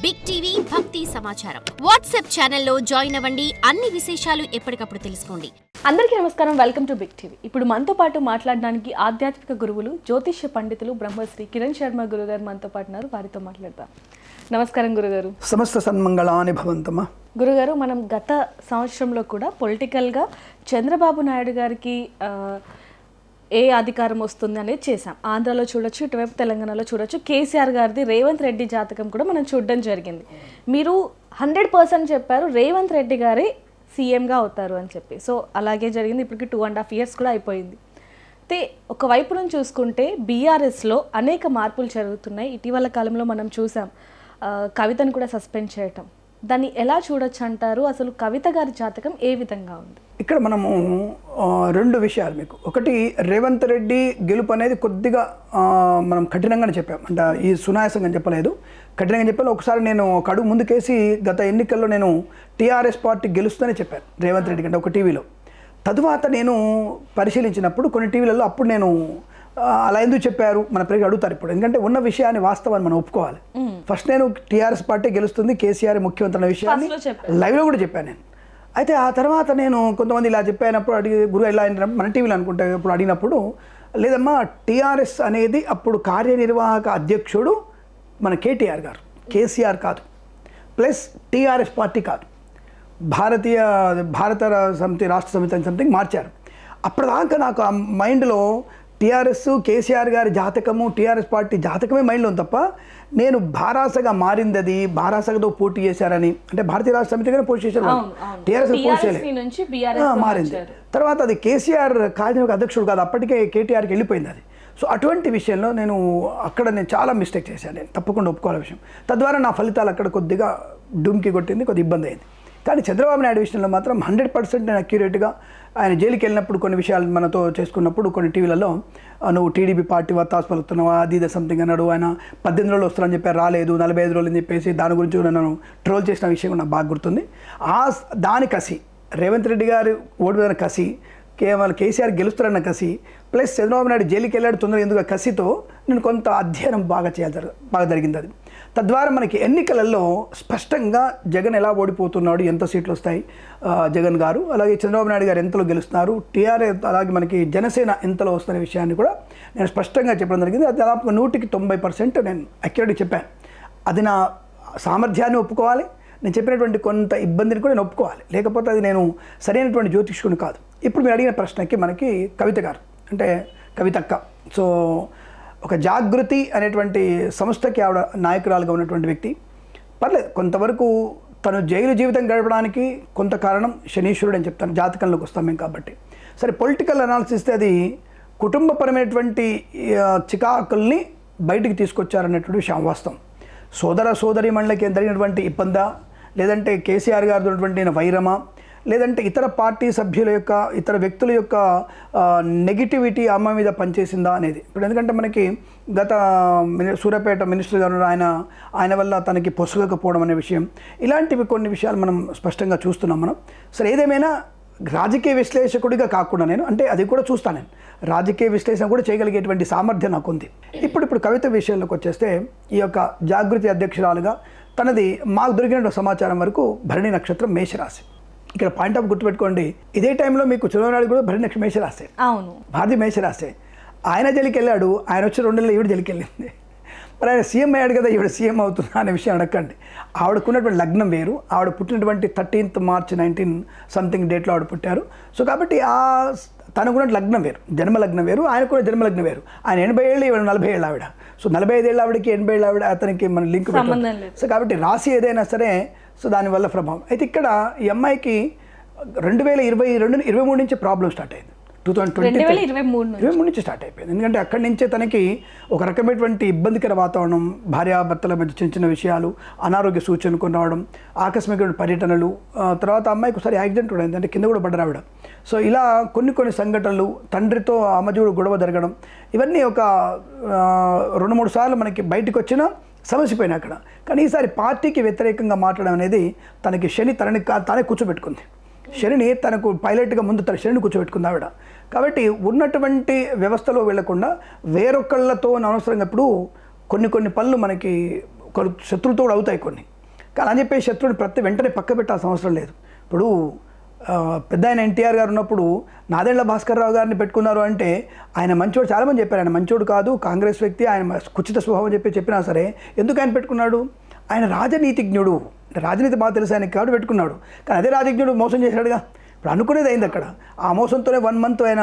Big TV భక్తి సమాచారం WhatsApp ఛానల్లో జాయిన్ అవ్వండి. అన్ని విశేషాలు ఎప్పటికప్పుడు తెలుసుకోండి. అందరికీ నమస్కారం. Welcome to big TV. ఇప్పుడు మనతో పాటు మాట్లాడడానికి ఆధ్యాత్మిక గురువులు, జ్యోతిష్య పండితులు బ్రహ్మశ్రీ కిరణ్ శర్మ గురుగారు మనతో పాటు ఉన్నారు. వారితో మాట్లాడతాం. నమస్కారం గురుగారు. సమస్త సన్మంగళాని భవంతమ. గురుగారు, మనం గత సంవత్సరంలో కూడా పొలిటికల్గా చంద్రబాబు నాయుడు గారికి ఏ అధికారం వస్తుంది అనేది చేసాం. ఆంధ్రాలో చూడొచ్చు, ఇటువైపు తెలంగాణలో చూడొచ్చు. కేసీఆర్ గారిది రేవంత్ రెడ్డి జాతకం కూడా మనం చూడడం జరిగింది. మీరు 100% చెప్పారు రేవంత్ రెడ్డి గారే సీఎంగా అవుతారు అని చెప్పి. సో అలాగే జరిగింది. ఇప్పటికి 2.5 years కూడా అయిపోయింది. అయితే ఒకవైపు నుంచి చూసుకుంటే బీఆర్ఎస్లో అనేక మార్పులు జరుగుతున్నాయి. ఇటీవల కాలంలో మనం చూసాం కవితను కూడా సస్పెండ్ చేయటం. దాన్ని ఎలా చూడొచ్చు అంటారు? అసలు కవిత గారి జాతకం ఏ విధంగా ఉంది? ఇక్కడ మనము రెండు విషయాలు మీకు. ఒకటి, రేవంత్ రెడ్డి గెలుపు అనేది కొద్దిగా మనం కఠినంగానే చెప్పాం. అంటే ఈ సునాయాసంగా చెప్పలేదు, కఠినంగా చెప్పాను. ఒకసారి నేను ఒక అడుగు ముందుకేసి గత ఎన్నికల్లో నేను టీఆర్ఎస్ పార్టీ గెలుస్తుందని చెప్పాను రేవంత్ రెడ్డి కంటే ఒక టీవీలో. తరువాత నేను పరిశీలించినప్పుడు కొన్ని టీవీలలో అప్పుడు నేను అలా ఎందుకు చెప్పారు మన ప్రజలు అడుగుతారు ఇప్పుడు. ఎందుకంటే ఉన్న విషయాన్ని వాస్తవాన్ని మనం ఒప్పుకోవాలి. ఫస్ట్ నేను టీఆర్ఎస్ పార్టీ గెలుస్తుంది, కేసీఆర్ ముఖ్యమంత్రి అన్న విషయాన్ని లైవ్లో కూడా చెప్పాను నేను. అయితే ఆ తర్వాత నేను కొంతమంది ఇలా చెప్పినప్పుడు అడిగి గురువు ఎలా అయినప్పుడు మన టీవీలో అనుకుంటే ఇప్పుడు అడిగినప్పుడు, లేదమ్మా టీఆర్ఎస్ అనేది అప్పుడు కార్యనిర్వాహక అధ్యక్షుడు మన కేటీఆర్ గారు, కేసీఆర్ కాదు, ప్లస్ టీఆర్ఎస్ పార్టీ కాదు, భారత సమితి రాష్ట్ర సమితి అని సంథింగ్ మార్చారు. అప్పటిదాకా నాకు ఆ మైండ్లో టీఆర్ఎస్ కేసీఆర్ గారి జాతకము టీఆర్ఎస్ పార్టీ జాతకమే మైండ్లో ఉంది తప్ప నేను భారాసగా మారింది అది భారాసగతో పోటీ చేశారని, అంటే భారతీయ రాష్ట్ర సమితిగానే పోటీ చేశారు, టీఆర్ఎస్ పోటీ చేయలేదు, మారింది. తర్వాత అది కేసీఆర్ కార్యనిర్వాహక అధ్యక్షుడు కాదు, అప్పటికే కేటీఆర్కి వెళ్ళిపోయింది అది. సో అటువంటి విషయంలో నేను చాలా మిస్టేక్ చేశాను. నేను తప్పకుండా ఒప్పుకోవాలి విషయం. తద్వారా నా ఫలితాలు అక్కడ కొద్దిగా డుమ్కి కొట్టింది, కొద్దిగా ఇబ్బంది అయింది. కానీ చంద్రబాబు నాయుడు విషయంలో మాత్రం 100% నేను అక్యురేట్గా ఆయన జైలుకి వెళ్ళినప్పుడు కొన్ని విషయాలు మనతో చేసుకున్నప్పుడు కొన్ని టీవీలలో నువ్వు టీడీపీ పార్టీ వత్తాసు పలుకుతున్నావా అది ఇది సంథింగ్ అన్నాడు. ఆయన 18 రోజులు వస్తారని చెప్పారు, రాలేదు, 45 రోజులు అని చెప్పేసి దాని గురించి నన్ను ట్రోల్ చేసిన విషయం నాకు బాగా గుర్తుంది. దాని కసి, రేవంత్ రెడ్డి గారు ఓడిపోయిన కసి, కేవలం కేసీఆర్ గెలుస్తారన్న కసి, ప్లస్ చంద్రబాబు నాయుడు జైలుకి వెళ్ళాడు తొందరగా ఎందుకు కసితో నేను కొంత అధ్యయనం బాగా జరిగింది అది. తద్వారా మనకి ఎన్నికలలో స్పష్టంగా జగన్ ఎలా ఓడిపోతున్నాడు, ఎంత సీట్లు వస్తాయి జగన్ గారు, అలాగే చంద్రబాబు నాయుడు గారు ఎంతలో గెలుస్తున్నారు, టీఆర్ఎస్ అలాగే మనకి జనసేన ఎంతలో వస్తున్న విషయాన్ని కూడా నేను స్పష్టంగా చెప్పడం జరిగింది. అది దాదాపు 100% నేను అక్యురేట్గా చెప్పాను. అది నా సామర్థ్యాన్ని ఒప్పుకోవాలి, నేను చెప్పినటువంటి కొంత ఇబ్బందిని కూడా నేను ఒప్పుకోవాలి, లేకపోతే అది నేను సరైనటువంటి జ్యోతిష్కుని కాదు. ఇప్పుడు మీరు అడిగిన ప్రశ్నకి మనకి కవిత గారు అంటే కవితక్క, సో ఒక జాగృతి అనేటువంటి సంస్థకి ఆవిడ నాయకురాలుగా ఉన్నటువంటి వ్యక్తి. పర్లేదు, కొంతవరకు తను జైలు జీవితం గడపడానికి కొంత కారణం శనీశ్వరుడు అని చెప్తాను, జాతకంలోకి వస్తాం మేము కాబట్టి. సరే, పొలిటికల్ అనాలిసిస్ ఇస్తే అది కుటుంబపరమైనటువంటి చికాకుల్ని బయటికి తీసుకొచ్చారనేటువంటి విషయం వాస్తవం. సోదరి మండలికి జరిగినటువంటి ఇబ్బందా, లేదంటే కేసీఆర్ గారితో ఉన్నటువంటి వైరమా, లేదంటే ఇతర పార్టీ సభ్యుల యొక్క ఇతర వ్యక్తుల యొక్క నెగిటివిటీ అమ్మ మీద పనిచేసిందా అనేది. ఇప్పుడు ఎందుకంటే మనకి గత సూర్యాపేట మినిస్టర్ గారు ఆయన వల్ల తనకి పొసగకపోవడం అనే విషయం, ఇలాంటివి కొన్ని విషయాలు మనం స్పష్టంగా చూస్తున్నాం మనం. సరే, ఏదేమైనా రాజకీయ విశ్లేషకుడిగా కాకుండా నేను అంటే అది కూడా చూస్తాను, నేను రాజకీయ విశ్లేషణ కూడా చేయగలిగేటువంటి సామర్థ్యం నాకు ఉంది. ఇప్పుడు కవిత విషయంలోకి వచ్చేస్తే ఈ యొక్క జాగృతి అధ్యక్షురాలుగా తనది మాకు దొరికిన సమాచారం వరకు భరణి నక్షత్రం మేషరాశి. ఇక్కడ పాయింట్ ఆఫ్ గుర్తుపెట్టుకోండి, ఇదే టైంలో మీకు చంద్రబాబు కూడా భరణి నక్షత్రం మేషరాశి, అవును, భారతీయ మేషరాశి. ఆయన జైలుకి వెళ్ళాడు, ఆయన వచ్చి 2 నెలలు ఈవిడ జైలుకి వెళ్ళింది. మరి ఆయన సీఎం అయ్యాడు కదా, ఈవిడ సీఎం అవుతుందా అనే విషయం అడగండి. ఆవిడకున్నటువంటి లగ్నం వేరు, ఆవిడ పుట్టినటువంటి 13th March 19 సంథింగ్ డేట్లో ఆవిడ పుట్టారు. సో కాబట్టి తనకున్న లగ్నం వేరు, జన్మ లగ్నం వేరు, ఆయనకున్న జన్మ లగ్నం వేరు. ఆయన 80 ఏళ్ళు, ఈవిడ 40 ఏళ్ళు ఆవిడ. సో 45 ఏళ్ళు ఆవిడకి 80 ఏళ్ళు ఆవిడ, అతనికి మన లింక్ పెట్టాలి. సో కాబట్టి రాశి ఏదైనా సరే, సో దానివల్ల ప్రభావం. అయితే ఇక్కడ ఈ అమ్మాయికి 2023 నుంచి ప్రాబ్లం స్టార్ట్ అయింది. 2023 నుంచి స్టార్ట్ అయిపోయింది. ఎందుకంటే అక్కడి నుంచే తనకి ఒక రకమైనటువంటి ఇబ్బందికర వాతావరణం, భార్యాభర్తల మధ్య చిన్న చిన్న విషయాలు, అనారోగ్య సూచనలు కొన్ని రావడం, ఆకస్మిక పర్యటనలు, తర్వాత అమ్మాయికి ఒకసారి యాక్సిడెంట్ కూడా అయింది, అంటే కింద కూడా పడ్డారు ఆవిడ. సో ఇలా కొన్ని సంఘటనలు, తండ్రితో అమ్మజుడు గొడవ జరగడం, ఇవన్నీ ఒక 2-3 సార్లు మనకి బయటకు వచ్చినా సమస్యపోయినాయి అక్కడ. కానీ ఈసారి పార్టీకి వ్యతిరేకంగా మాట్లాడడం అనేది తనకి శని తానే కూర్చోబెట్టుకుంది. శనిని తనకు పైలట్గా ముందు తన శనిని కూర్చోబెట్టుకుంది ఆవిడ. కాబట్టి ఉన్నటువంటి వ్యవస్థలో వెళ్లకుండా వేరొకళ్ళతో అనవసరంగా ఇప్పుడు కొన్ని పనులు మనకి శత్రువుతో కూడా అవుతాయి కొన్ని. కానీ అని చెప్పి శత్రువుని వెంటనే పక్క పెట్టాల్సిన అవసరం లేదు. ఇప్పుడు పెద్ద ఆయన ఎన్టీఆర్ గారు ఉన్నప్పుడు నాదెండ్ల భాస్కర్ రావు గారిని పెట్టుకున్నారు అంటే ఆయన మంచోడు, చాలామంది చెప్పారు ఆయన మంచోడు కాదు, కాంగ్రెస్ వ్యక్తి, ఆయన కుచిత స్వభావం చెప్పినా సరే ఎందుకు ఆయన పెట్టుకున్నాడు? ఆయన రాజనీతిజ్ఞుడు, రాజనీతి బాగా తెలుసు ఆయనకి కాబట్టి పెట్టుకున్నాడు. కానీ అదే రాజనీతిజ్ఞుడు మోసం చేశాడుగా. ఇప్పుడు అనుకునేది అయింది అక్కడ. ఆ మోసంతోనే 1 month ఆయన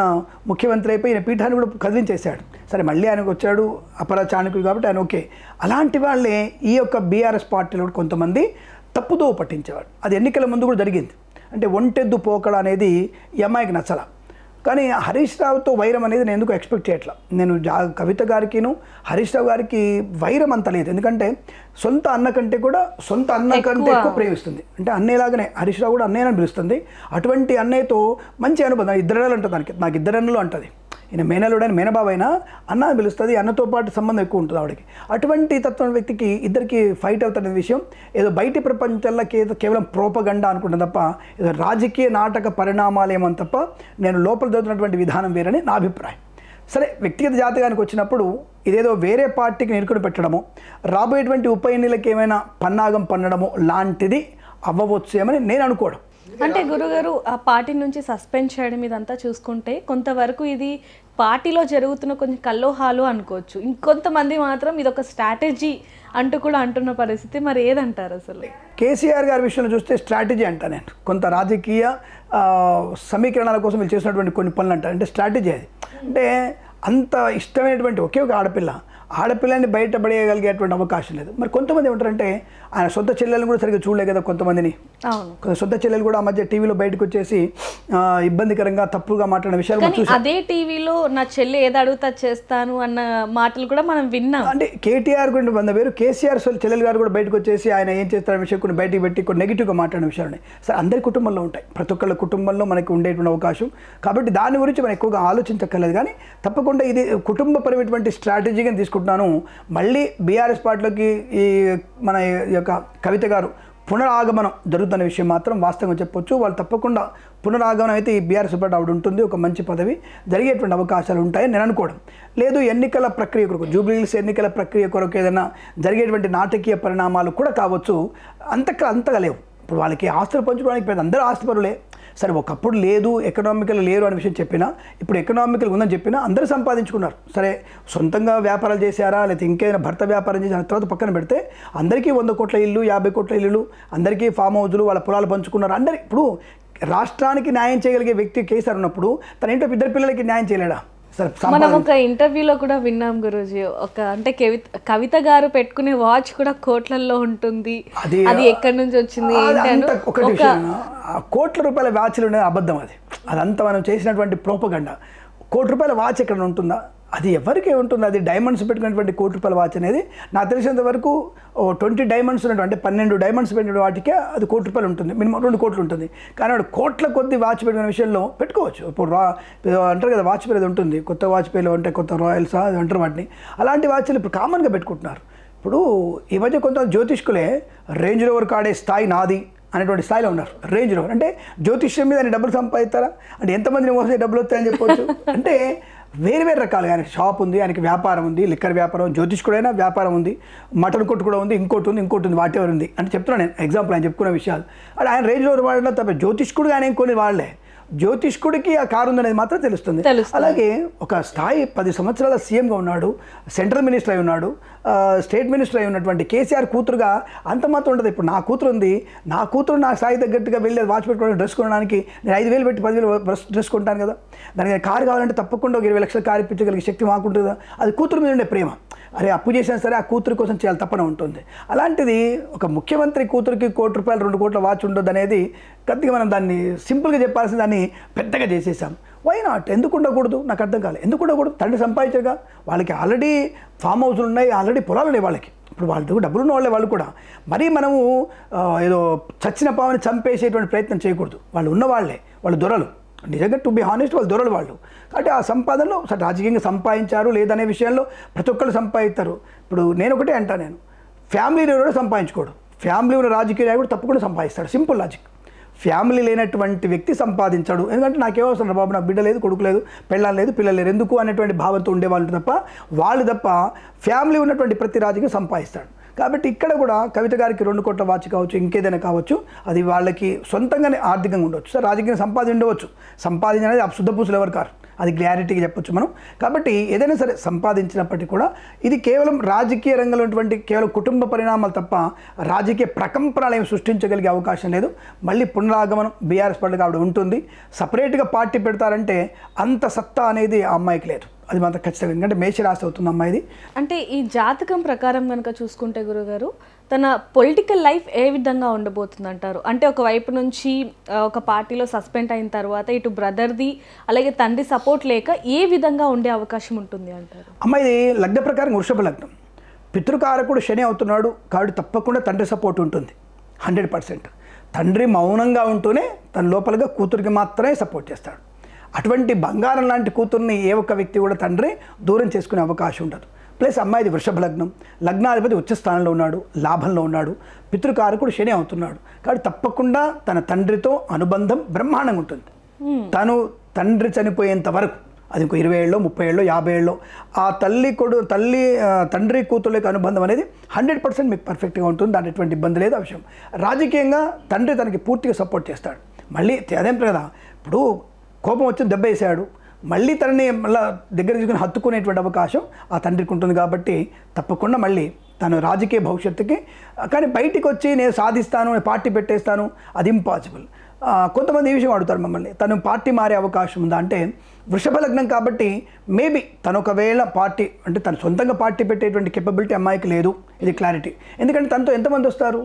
ముఖ్యమంత్రి అయిపోయి ఈయన పీఠాన్ని కూడా కదిలించేశాడు. సరే మళ్ళీ ఆయనకు వచ్చాడు అపర చాణక్యుడు కాబట్టి ఆయన ఓకే. అలాంటి వాళ్ళే ఈ యొక్క బీఆర్ఎస్ పార్టీలో కొంతమంది తప్పుదో పట్టించేవాడు. అది ఎన్నికల ముందు కూడా జరిగింది. అంటే ఒంటెద్దు పోకడ అనేది ఈ అమ్మాయికి నచ్చల. కానీ హరీష్ రావుతో వైరం అనేది నేను ఎందుకు ఎక్స్పెక్ట్ చేయట్లా. నేను కవిత గారికిను హరీష్ రావు గారికి వైరం అంత లేదు. ఎందుకంటే సొంత అన్న కంటే ఎక్కువ ప్రేమిస్తుంది. అంటే అన్నయ్యలాగానే హరీష్ రావు కూడా అన్నయ్యని పిలుస్తుంది. అటువంటి అన్నయ్యతో మంచి అనుబంధం. ఇద్దరన్నలు ఉంటుంది నాకు ఇద్దరన్నలు అంటుంది. ఈయన మేనలుడని మేనబాబు అయినా అన్న అని పిలుస్తుంది. అన్నతో పాటు సంబంధం ఎక్కువ ఉంటుంది ఆవిడకి. అటువంటి తత్వం వ్యక్తికి ఇద్దరికి ఫైట్ అవుతున్న విషయం ఏదో బయటి ప్రపంచంలో కేవలం ప్రోపగండా అనుకుంటాను తప్ప ఏదో రాజకీయ నాటక పరిణామాలు ఏమని తప్ప నేను లోపల జరుగుతున్నటువంటి విధానం వేరని నా అభిప్రాయం. సరే వ్యక్తిగత జాతకానికి వచ్చినప్పుడు ఇదేదో వేరే పార్టీకి నిరుకుని పెట్టడము, రాబోయేటువంటి ఉప ఎన్నికలకు ఏమైనా పన్నాగం పన్నడము లాంటిది అవ్వవచ్చేమని నేను అనుకోవడం. అంటే గురుగారు ఆ పార్టీ నుంచి సస్పెండ్ చేయడం ఇదంతా చూసుకుంటే కొంతవరకు ఇది పార్టీలో జరుగుతున్న కొంచెం కల్లోహాలు అనుకోవచ్చు. ఇంకొంతమంది మాత్రం ఇది ఒక స్ట్రాటజీ అంటూ కూడా అంటున్న పరిస్థితి. మరి ఏదంటారు అసలు? కేసీఆర్ గారి విషయంలో చూస్తే స్ట్రాటజీ అంట నేను. కొంత రాజకీయ సమీకరణాల కోసం వీళ్ళు చేసినటువంటి కొన్ని పనులు అంటారు. అంటే స్ట్రాటజీ అది. అంటే అంత ఇష్టమైనటువంటి ఒకే ఒక ఆడపిల్లని బయటపడేయగలిగేటువంటి అవకాశం లేదు. మరి కొంతమంది ఏమంటారంటే ఆయన సొంత చెల్లెలను కూడా సరిగ్గా చూడలే కదా కొంతమందిని. సొంత చెల్లెలు కూడా ఆ మధ్య టీవీలో బయటకు వచ్చేసి ఇబ్బందికరంగా తప్పుగా మాట్లాడిన విషయాలు అదే టీవీలో నా చెల్లి ఏది అడుగుతా చేస్తాను అన్న మాటలు కూడా మనం విన్నాం. అంటే కేటీఆర్ గురించి వంద వేరు, కేసీఆర్ చెల్లెలు గారు కూడా బయటకు వచ్చేసి ఆయన ఏం చేస్తారనే విషయం కొన్ని బయటికి పెట్టి కొన్ని నెగిటివ్గా మాట్లాడిన విషయాలు ఉన్నాయి. సరే అందరి కుటుంబంలో ఉంటాయి, ప్రతి ఒక్కళ్ళ కుటుంబంలో మనకి ఉండేటువంటి అవకాశం. కాబట్టి దాని గురించి మనం ఎక్కువగా ఆలోచించక్కర్లేదు. కానీ తప్పకుండా ఇది కుటుంబపరమైనటువంటి స్ట్రాటజీగా తీసుకుంటున్నాను. మళ్ళీ బీఆర్ఎస్ పార్టీలోకి ఈ మన యొక్క కవిత గారు పునరాగమనం జరుగుతున్న విషయం మాత్రం వాస్తవంగా చెప్పొచ్చు. వాళ్ళు తప్పకుండా పునరాగమనం అయితే ఈ బీఆర్ఎస్ పార్టీ ఆవిడ ఉంటుంది, ఒక మంచి పదవి జరిగేటువంటి అవకాశాలు ఉంటాయని నేను అనుకోవడం లేదు. ఎన్నికల ప్రక్రియ కొరకు జూబ్లీహిల్స్ ఎన్నికల ప్రక్రియ కొరకు ఏదైనా జరిగేటువంటి నాటకీయ పరిణామాలు కూడా కావచ్చు. అంతగా లేవు. ఇప్పుడు వాళ్ళకి ఆస్తులు పంచుకోవడానికి పెద్ద అందరూ ఆస్తిపరులే. సరే ఒకప్పుడు లేదు, ఎకనామికల్ లేరు అనే విషయం చెప్పినా, ఇప్పుడు ఎకనామికల్ ఉందని చెప్పినా అందరూ సంపాదించుకున్నారు. సరే సొంతంగా వ్యాపారాలు చేశారా లేకపోతే ఇంకేదైనా భర్త వ్యాపారం చేసిన తర్వాత పక్కన పెడితే అందరికీ 100 కోట్ల ఇల్లు, 50 కోట్ల ఇల్లులు, అందరికీ ఫామ్ హౌజులు, వాళ్ళ పొలాలు పంచుకున్నారు. అందరు ఇప్పుడు రాష్ట్రానికి న్యాయం చేయగలిగే వ్యక్తి కేసీఆర్ ఉన్నప్పుడు తన ఇంట్లో 2 పిల్లలకి న్యాయం చేయలేడా? మనం ఒక ఇంటర్వ్యూలో కూడా విన్నాం గురూజీ, అంటే కవిత గారు పెట్టుకునే వాచ్ కూడా కోట్లలో ఉంటుంది, అది ఎక్కడి నుంచి వచ్చింది? కోట్ల రూపాయల వాచ్లు ఉండేది అబద్ధం. అదంతా మనం చేసినటువంటి ప్రోపగండా. ₹1 వాచ్ ఎక్కడ ఉంటుందా? అది ఎవరికి ఉంటుంది? అది డైమండ్స్ పెట్టుకునేటువంటి ₹1 వాచ్ అనేది నాకు తెలిసినంత వరకు 20 డైమండ్స్ ఉన్నట్టు, అంటే 12 డైమండ్స్ పెట్టిన వాటికే అది ₹1 ఉంటుంది, మినిమం 2 కోట్లు ఉంటుంది. కానీ వాడు కోట్ల కొద్ది వాచ్ పెట్టుకునే విషయంలో పెట్టుకోవచ్చు. ఇప్పుడు అంటారు కదా వాచ్ పేరు ఉంటుంది, కొత్త వాచ్ పేర్లు అంటే కొత్త రాయల్స్ అది అంటారు వాటిని. అలాంటి వాచ్లు ఇప్పుడు కామన్గా పెట్టుకుంటున్నారు. ఇప్పుడు ఈ మధ్య కొంత జ్యోతిష్కులే రేంజ్ రోవర్ కాడే స్థాయి నాది అనేటువంటి స్థాయిలో ఉన్నారు. రేంజ్ రోవర్ అంటే జ్యోతిష్యం మీద డబ్బులు సంపాదిస్తారా అంటే ఎంతమందిని మోసే డబ్బులు వస్తాయని చెప్పవచ్చు. అంటే వేరు రకాలుగా ఆయనకి షాప్ ఉంది, ఆయనకి వ్యాపారం ఉంది, లిక్కర్ వ్యాపారం, జ్యోతిష్కుడైనా వ్యాపారం ఉంది, మటన్ కొట్టు కూడా ఉంది, ఇంకోటి ఉంది, వాట్ ఎవర్ ఉంది అంటే చెప్తున్నాను నేను ఎగ్జాంపుల్ ఆయన చెప్పుకునే విషయాలు. అంటే ఆయన రేంజ్ రోవర్ వాడడం తప్ప జ్యోతిష్కుడుగా ఆయన కొన్ని వాళ్ళే. జ్యోతిష్కుడికి ఆ కారు ఉందనేది మాత్రం తెలుస్తుంది. అలాగే ఒక స్థాయి 10 సంవత్సరాల సీఎంగా ఉన్నాడు, సెంట్రల్ మినిస్టర్ అయి ఉన్నాడు, స్టేట్ మినిస్టర్ అయి ఉన్నటువంటి కేసీఆర్ కూతురుగా అంత మాత్రం ఉండదు. ఇప్పుడు నా కూతురు ఉంది, నా కూతురు నా స్థాయి తగ్గట్టుగా వెళ్ళి వాచ్ పెట్టుకోవడానికి డ్రెస్ కొనడానికి నేను 5,000 పెట్టి 10,000 డ్రెస్ కొంటాను కదా. దానికి కారు కావాలంటే తప్పకుండా ఒక 20 లక్షల కారు ఇప్పించగలిగే శక్తి మాకుంటుంది కదా. అది కూతురు మీద ఉండే ప్రేమ. అరే అప్పు చేసినా సరే ఆ కూతురు కోసం చేయాలి తప్పన ఉంటుంది. అలాంటిది ఒక ముఖ్యమంత్రి కూతురికి ₹1 2 కోట్ల వాచ్ ఉండదు అనేది కొద్దిగా మనం దాన్ని సింపుల్గా చెప్పాల్సిన దాన్ని పెద్దగా చేసేసాం. Why not? ఎందుకు ఉండకూడదు? నాకు అర్థం కాలేదు. ఎందుకు ఉండకూడదు? తండ్రి సంపాదించగా వాళ్ళకి ఆల్రెడీ ఫామ్ హౌస్లు ఉన్నాయి, ఆల్రెడీ పొలాలు ఉన్నాయి వాళ్ళకి. ఇప్పుడు వాళ్ళతో డబ్బులు ఉన్న వాళ్ళే వాళ్ళు కూడా. మరీ మనము ఏదో చచ్చిన పావుని చంపేసేటువంటి ప్రయత్నం చేయకూడదు. వాళ్ళు ఉన్నవాళ్లే, వాళ్ళు దొరలు. నిజంగా టు బి హానెస్ట్ వాళ్ళు దొరలు వాళ్ళు. కాబట్టి ఆ సంపాదనలో రాజకీయంగా సంపాదించారు లేదనే విషయంలో ప్రతి ఒక్కళ్ళు సంపాదిస్తారు. ఇప్పుడు నేను ఒకటే అంటా, నేను ఫ్యామిలీ కూడా సంపాదించుకోడు. ఫ్యామిలీ ఉన్న రాజకీయ నాయకుడు తప్పకుండా సంపాదిస్తాడు. Simple logic. ఫ్యామిలీ లేనటువంటి వ్యక్తి సంపాదించాడు. ఎందుకంటే నాకేమవసరం బాబు, నాకు బిడ్డ లేదు, కొడుకు లేదు, పెళ్ళాలి లేదు, పిల్లలు లేరు, ఎందుకు అనేటువంటి భావంతో ఉండేవాళ్ళు తప్ప వాళ్ళు ఫ్యామిలీ ఉన్నటువంటి ప్రతి రాజకీయం సంపాదిస్తాడు. కాబట్టి ఇక్కడ కూడా కవిత గారికి 2 కోట్ల వాచ్ కావచ్చు, ఇంకేదైనా కావచ్చు, అది వాళ్ళకి సొంతంగానే ఆర్థికంగా ఉండవచ్చు. సార్ రాజకీయ ఉండవచ్చు, సంపాదించినది శుద్ధ పూసలు ఎవరు కారు, అది క్లారిటీగా చెప్పొచ్చు మనం. కాబట్టి ఏదైనా సరే సంపాదించినప్పటికీ కూడా ఇది కేవలం రాజకీయ రంగంలో ఉన్నటువంటి కేవలం కుటుంబ పరిణామాలు తప్ప రాజకీయ ప్రకంపనలు ఏమి సృష్టించగలిగే అవకాశం లేదు. మళ్ళీ పునరాగమనం బీఆర్ఎస్ పార్టీకి ఆవిడ ఉంటుంది. సపరేట్గా పార్టీ పెడతారంటే అంత సత్తా అనేది ఆ అమ్మాయికి లేదు, అది మాత్రం ఖచ్చితంగా. ఎందుకంటే మేషరాశి అవుతుంది అమ్మాయిది. అంటే ఈ జాతకం ప్రకారం కనుక చూసుకుంటే గురుగారు, తన పొలిటికల్ లైఫ్ ఏ విధంగా ఉండబోతుంది అంటారు? అంటే ఒకవైపు నుంచి ఒక పార్టీలో సస్పెండ్ అయిన తర్వాత ఇటు బ్రదర్ది అలాగే తండ్రి సపోర్ట్ లేక ఏ విధంగా ఉండే అవకాశం ఉంటుంది అంటారు? అమ్మాయిది లగ్న ప్రకారం వృషభ లగ్నం, పితృకారకుడు శని అవుతున్నాడు కాబట్టి తప్పకుండా తండ్రి సపోర్ట్ ఉంటుంది 100%. తండ్రి మౌనంగా ఉంటూనే తన లోపలగా కూతురికి మాత్రమే సపోర్ట్ చేస్తాడు. అటువంటి బంగారం లాంటి కూతుర్ని ఏ ఒక్క వ్యక్తి కూడా తండ్రి దూరం చేసుకునే అవకాశం ఉండదు. ప్లస్ అమ్మాయిది వృషభ లగ్నం, లగ్నాధిపతి ఉచ్చ స్థానంలో ఉన్నాడు, లాభంలో ఉన్నాడు, పితృకారకుడు శని అవుతున్నాడు కాబట్టి తప్పకుండా తన తండ్రితో అనుబంధం బ్రహ్మాండంగా ఉంటుంది. తను తండ్రి చనిపోయేంత వరకు, అది ఇంకో 20 ఏళ్ళలో 30 ఏళ్ళలో 50 ఏళ్ళలో ఆ తండ్రి కూతుర్లకు అనుబంధం అనేది 100% మీకు పర్ఫెక్ట్గా ఉంటుంది. దాని ఎటువంటి ఇబ్బంది లేదు. ఆ విషయం రాజకీయంగా తండ్రి తనకి పూర్తిగా సపోర్ట్ చేస్తాడు. మళ్ళీ అదేం కదా, ఇప్పుడు కోపం వచ్చి దెబ్బ వేసాడు, మళ్ళీ తనని మళ్ళీ దగ్గర తీసుకుని హత్తుకునేటువంటి అవకాశం ఆ తండ్రికి ఉంటుంది. కాబట్టి తప్పకుండా మళ్ళీ తను రాజకీయ భవిష్యత్తుకి, కానీ బయటికి వచ్చి నేను సాధిస్తాను, నేను పార్టీ పెట్టేస్తాను, అది ఇంపాసిబుల్. కొంతమంది ఈ విషయం అడుగుతారు మమ్మల్ని, తను పార్టీ మారే అవకాశం ఉందా అంటే వృషభ లగ్నం కాబట్టి మేబీ తను ఒకవేళ పార్టీ అంటే తను సొంతంగా పార్టీ పెట్టేటువంటి కెపబిలిటీ అమ్మాయికి లేదు, ఇది క్లారిటీ. ఎందుకంటే తనతో ఎంతమంది వస్తారు,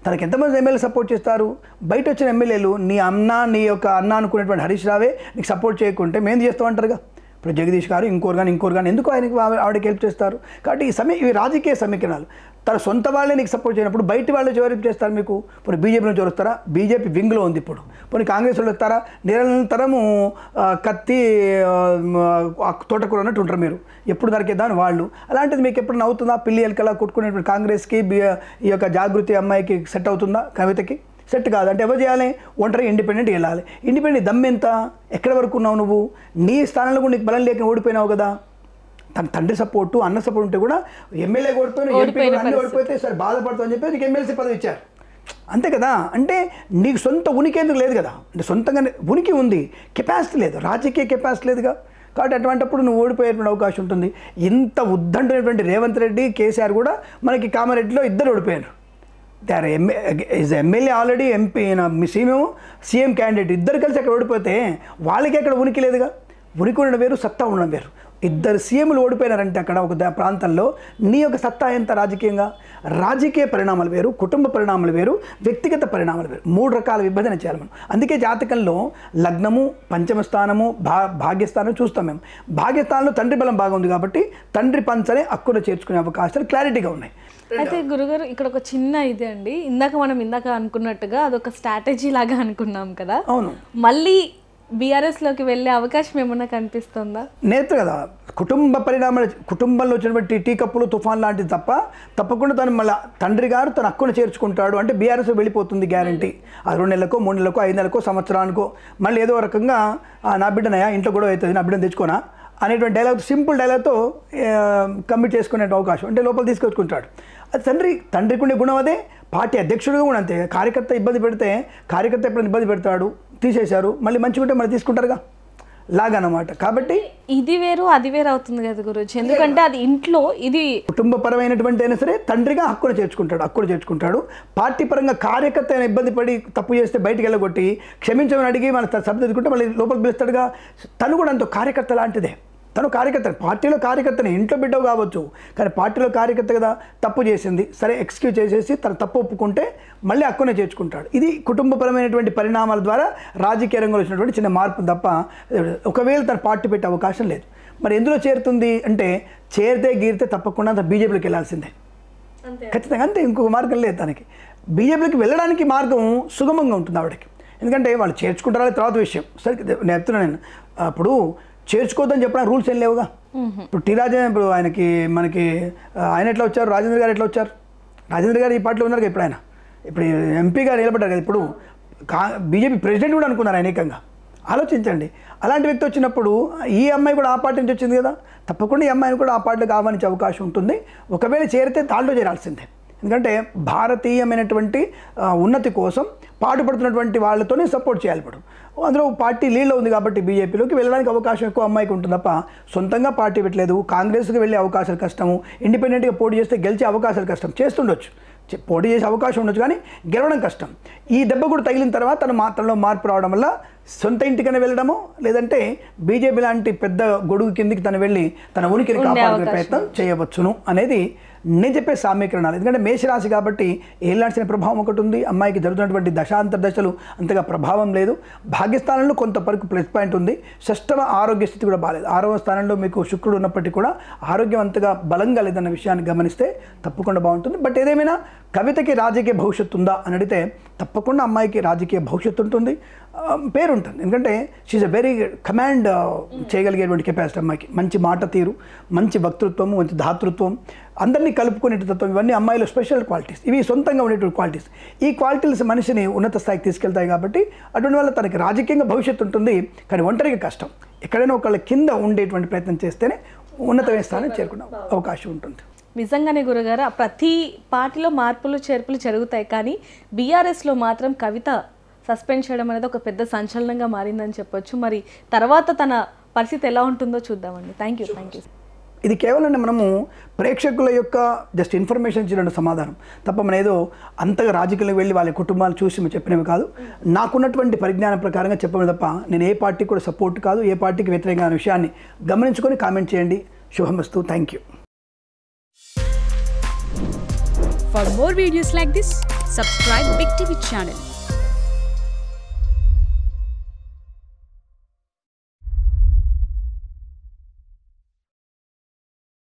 తనకి ఎంతమంది ఎమ్మెల్యే సపోర్ట్ చేస్తారు? బయట వచ్చిన ఎమ్మెల్యేలు నీ యొక్క అన్న అనుకునేటువంటి హరీష్ రావే నీకు సపోర్ట్ చేయకుంటే మేము చేస్తామంటారుగా. ఇప్పుడు జగదీష్ గారు ఇంకోరు కానీ ఎందుకు ఆవిడకి హెల్ప్ చేస్తారు? కాబట్టి ఇవి రాజకీయ సమీకరణాలు. తన సొంత వాళ్ళే నీకు సపోర్ట్ చేయనప్పుడు బయట వాళ్ళు ఎవరు హెల్ప్ చేస్తారు మీకు? ఇప్పుడు బీజేపీ నుంచి వస్తారా? బీజేపీ వింగ్లో ఉంది ఇప్పుడు. పోనీ కాంగ్రెస్ వాళ్ళు వస్తారా? నిరంతరము కత్తి తోటకూర అన్నట్టు ఉంటారు మీరు, ఎప్పుడు దొరికేద్దామని వాళ్ళు. అలాంటిది మీకు ఎప్పుడు అవుతుందా? పిల్లి ఎలకలా కొట్టుకునేటువంటి కాంగ్రెస్కి ఈ యొక్క జాగృతి అమ్మాయికి సెట్ అవుతుందా? కవితకి సెట్ కాదు. అంటే ఎవరు చేయాలి? ఒంటరి ఇండిపెండెంట్ వెళ్ళాలి. ఇండిపెండెంట్ దమ్మెంత? ఎక్కడి వరకు ఉన్నావు నువ్వు? నీ స్థానంలో కూడా నీకు బలం లేక ఓడిపోయినావు కదా. తన తండ్రి సపోర్టు అన్న సపోర్ట్ ఉంటే కూడా ఎమ్మెల్యే ఓడిపోతే సరే బాధపడతావు అని చెప్పి నీకు ఎమ్మెల్సీ పదవి ఇచ్చారు, అంతే కదా. అంటే నీకు సొంత ఉనికి ఎందుకు లేదు కదా, అంటే సొంతంగా ఉనికి ఉంది, కెపాసిటీ లేదు, రాజకీయ కెపాసిటీ లేదుగా. కాబట్టి అటువంటిప్పుడు నువ్వు ఓడిపోయేటువంటి అవకాశం ఉంటుంది. ఇంత ఉద్దండైనటువంటి రేవంత్ రెడ్డి, కేసీఆర్ కూడా మనకి కామారెడ్డిలో ఇద్దరు ఓడిపోయారు. They are MLA already MP CM candidate, ఇద్దరు కలిసి అక్కడ ఓడిపోతే వాళ్ళకి అక్కడ ఉనికి లేదుగా. ఉనికి ఉండడం వేరు, సత్తా ఉండడం వేరు. ఇద్దరు సీఎంలు ఓడిపోయినారంటే అక్కడ ఒక ప్రాంతంలో నీ యొక్క సత్తా ఎంత రాజకీయంగా? రాజకీయ పరిణామాలు వేరు, కుటుంబ పరిణామాలు వేరు, వ్యక్తిగత పరిణామాలు వేరు, 3 రకాల విభజన చేయాలి మనం. అందుకే జాతకంలో లగ్నము, పంచమ స్థానము, భాగ్యస్థానం చూస్తాం మేము. భాగ్యస్థానంలో తండ్రి బలం బాగుంది కాబట్టి తండ్రి పంచనే అక్కున చేర్చుకునే అవకాశాలు క్లారిటీగా ఉన్నాయి. అయితే గురుగారు ఇక్కడ ఒక చిన్న ఇదే అండి, ఇందాక అనుకున్నట్టుగా అదొక స్ట్రాటజీ లాగా అనుకున్నాం కదా, అవును, మళ్ళీ బీఆర్ఎస్లోకి వెళ్ళే అవకాశం ఏమన్నా కనిపిస్తుందా? నేత కదా, కుటుంబ పరిణామాలు, కుటుంబంలో వచ్చినటువంటి టీ కప్పులు తుఫాన్ లాంటిది తప్పకుండా తను మళ్ళీ తండ్రి గారు తన హక్కును చేర్చుకుంటాడు అంటే బీఆర్ఎస్ వెళ్ళిపోతుంది గ్యారంటీ. ఆ 2 నెలలకో 3 నెలలకో 5 నెలలకో సంవత్సరానికో మళ్ళీ ఏదో రకంగా నా బిడ్డనయా ఇంట్లో కూడా అవుతుంది, నా బిడ్డను తెచ్చుకోనా అనేటువంటి డైలాగ్, సింపుల్ డైలాగ్తో కమిట్ చేసుకునే అవకాశం, అంటే లోపల తీసుకొచ్చుకుంటాడు. అది తండ్రికి ఉండే గుణం అదే. పార్టీ అధ్యక్షుడిగా కూడా అంతే. కార్యకర్త ఇబ్బంది పెడితే కార్యకర్త ఎప్పుడైనా ఇబ్బంది పెడతాడు, తీసేశారు, మళ్ళీ మంచిగా ఉంటే మళ్ళీ తీసుకుంటారుగా లాగనమాట. కాబట్టి ఇది వేరు అది వేరు అవుతుంది కదా గురుజీ, ఎందుకంటే అది ఇంట్లో ఇది కుటుంబపరమైనటువంటి అయినా సరే తండ్రిగా హక్కును చేర్చుకుంటాడు. పార్టీ పరంగా కార్యకర్త అయినా ఇబ్బంది పడి తప్పు చేస్తే బయటికి వెళ్ళగొట్టి క్షమించమని అడిగి మన సభ్యులు తెచ్చుకుంటే మళ్ళీ లోపలికి పిలుస్తాడుగా. తను కూడా అంత కార్యకర్త లాంటిదే. తను కార్యకర్త, పార్టీలో కార్యకర్తని, ఇంట్లో బిడ్డవు కావచ్చు కానీ పార్టీలో కార్యకర్త కదా, తప్పు చేసింది సరే ఎక్స్క్యూజ్ చేసేసి తన తప్పు ఒప్పుకుంటే మళ్ళీ హక్కునే చేర్చుకుంటాడు. ఇది కుటుంబపరమైనటువంటి పరిణామాల ద్వారా రాజకీయ రంగంలో వచ్చినటువంటి చిన్న మార్పు తప్ప ఒకవేళ తన పార్టీ పెట్టే అవకాశం లేదు. మరి ఎందులో చేరుతుంది అంటే చేరితే గీరితే తప్పకుండా తన బీజేపీలోకి వెళ్ళాల్సిందే ఖచ్చితంగా, అంతే, ఇంకొక మార్గం లేదు తనకి. బీజేపీలోకి వెళ్ళడానికి మార్గం సుగమంగా ఉంటుంది ఆవిడకి. ఎందుకంటే వాళ్ళు చేర్చుకుంటారా తర్వాత విషయం. సరే నేను చెప్తున్నాను, నేను అప్పుడు చేర్చుకోవద్దని చెప్పడానికి రూల్స్ ఏం లేవుగా. ఇప్పుడు ఇప్పుడు మనకి ఆయన ఎట్లా వచ్చారు, రాజేంద్ర గారు ఎట్లా వచ్చారు? రాజేంద్ర గారు ఈ పార్టీలో ఉన్నారు కదా, ఇప్పుడు ఎంపీగా నిలబడ్డారు కదా. ఇప్పుడు బీజేపీ ప్రెసిడెంట్ కూడా అనుకున్నారు అనేకంగా. ఆలోచించండి. అలాంటి వ్యక్తి వచ్చినప్పుడు ఈ అమ్మాయి కూడా ఆ పార్టీ నుంచి వచ్చింది కదా, తప్పకుండా ఈ అమ్మాయిని కూడా ఆ పార్టీలోకి ఆహ్వానించే అవకాశం ఉంటుంది. ఒకవేళ చేరితే దాంట్లో చేరాల్సిందే. ఎందుకంటే భారతీయమైనటువంటి ఉన్నతి కోసం పాటుపడుతున్నటువంటి వాళ్ళతోనే సపోర్ట్ చేయాలి. ఇప్పుడు అందులో పార్టీ లీడ్లో ఉంది కాబట్టి బీజేపీలోకి వెళ్ళడానికి అవకాశం ఎక్కువ అమ్మాయికి ఉంటుంది తప్ప సొంతంగా పార్టీ పెట్టలేదు. కాంగ్రెస్కి వెళ్ళే అవకాశాలు కష్టము, ఇండిపెండెంట్గా పోటీ చేస్తే గెలిచే అవకాశాలు కష్టం. చేస్తుండొచ్చు, పోటీ చేసే అవకాశం ఉండొచ్చు, కానీ గెలవడం కష్టం. ఈ దెబ్బ కూడా తగిలిన తర్వాత తనలో మార్పు రావడం వల్ల సొంత ఇంటికైనా వెళ్ళడము, లేదంటే బీజేపీ లాంటి పెద్ద గొడుగు కిందికి తను వెళ్ళి తన ఉనికిని కాపాడుకునే ప్రయత్నం చేయవచ్చును అనేది నేను చెప్పే సామీకరణాలు. ఎందుకంటే మేషరాశి కాబట్టి ఏలాంటి ప్రభావం ఒకటి ఉంది, అమ్మాయికి జరుగుతున్నటువంటి దశాంతర దశలు అంతగా ప్రభావం లేదు. భాగ్యస్థానంలో కొంత వరకు ప్లస్ పాయింట్ ఉంది. షష్టమ ఆరోగ్య స్థితి కూడా బాగాలేదు. 6వ స్థానంలో మీకు శుక్రుడు ఉన్నప్పటికీ కూడా ఆరోగ్యం అంతగా బలంగా లేదన్న విషయాన్ని గమనిస్తే తప్పకుండా బాగుంటుంది. బట్ ఏదేమైనా కవితకి రాజకీయ భవిష్యత్తు ఉందా అని అడిగితే తప్పకుండా అమ్మాయికి రాజకీయ భవిష్యత్తు ఉంటుంది, పేరు ఉంటుంది. ఎందుకంటే షీఈ్ అ వెరీ కమాండ్ చేయగలిగేటువంటి కెపాసిటీ అమ్మాయికి. మంచి మాట తీరు, మంచి వక్తృత్వము, మంచి ధాతృత్వం, అందరినీ కలుపుకునే తత్వం, ఇవన్నీ అమ్మాయిలో స్పెషల్ క్వాలిటీస్. ఇవి సొంతంగా ఉండేటువంటి క్వాలిటీస్. ఈ క్వాలిటీస్ మనిషిని ఉన్నత స్థాయికి తీసుకెళ్తాయి కాబట్టి అటువంటి వల్ల తనకి రాజకీయంగా భవిష్యత్తు ఉంటుంది. కానీ ఒంటరిగా కష్టం. ఎక్కడైనా ఒకళ్ళ కింద ఉండేటువంటి ప్రయత్నం చేస్తేనే ఉన్నతమైన స్థానం చేరుకునే అవకాశం ఉంటుంది. నిజంగానే గురుగారు, ప్రతి పార్టీలో మార్పులు చేర్పులు జరుగుతాయి, కానీ బీఆర్ఎస్లో మాత్రం కవిత సస్పెండ్ చేయడం అనేది ఒక పెద్ద సంచలనంగా మారిందని చెప్పొచ్చు. మరి తర్వాత తన పరిస్థితి ఎలా ఉంటుందో చూద్దామండి. Thank you. ఇది కేవలం మనము ప్రేక్షకుల యొక్క జస్ట్ ఇన్ఫర్మేషన్ ఇచ్చిన సమాధానం తప్ప మన ఏదో అంతగా రాజకీయాలకు వెళ్ళి వాళ్ళ కుటుంబాలు చూసి మేము చెప్పినవి కాదు. నాకున్నటువంటి పరిజ్ఞానం ప్రకారంగా చెప్పడం తప్ప నేను ఏ పార్టీకి కూడా సపోర్ట్ కాదు, ఏ పార్టీకి వ్యతిరేకమైన విషయాన్ని గమనించుకొని కామెంట్ చేయండి. శుభమస్తు. Thank you. For more videos like this, subscribe Big TV channel.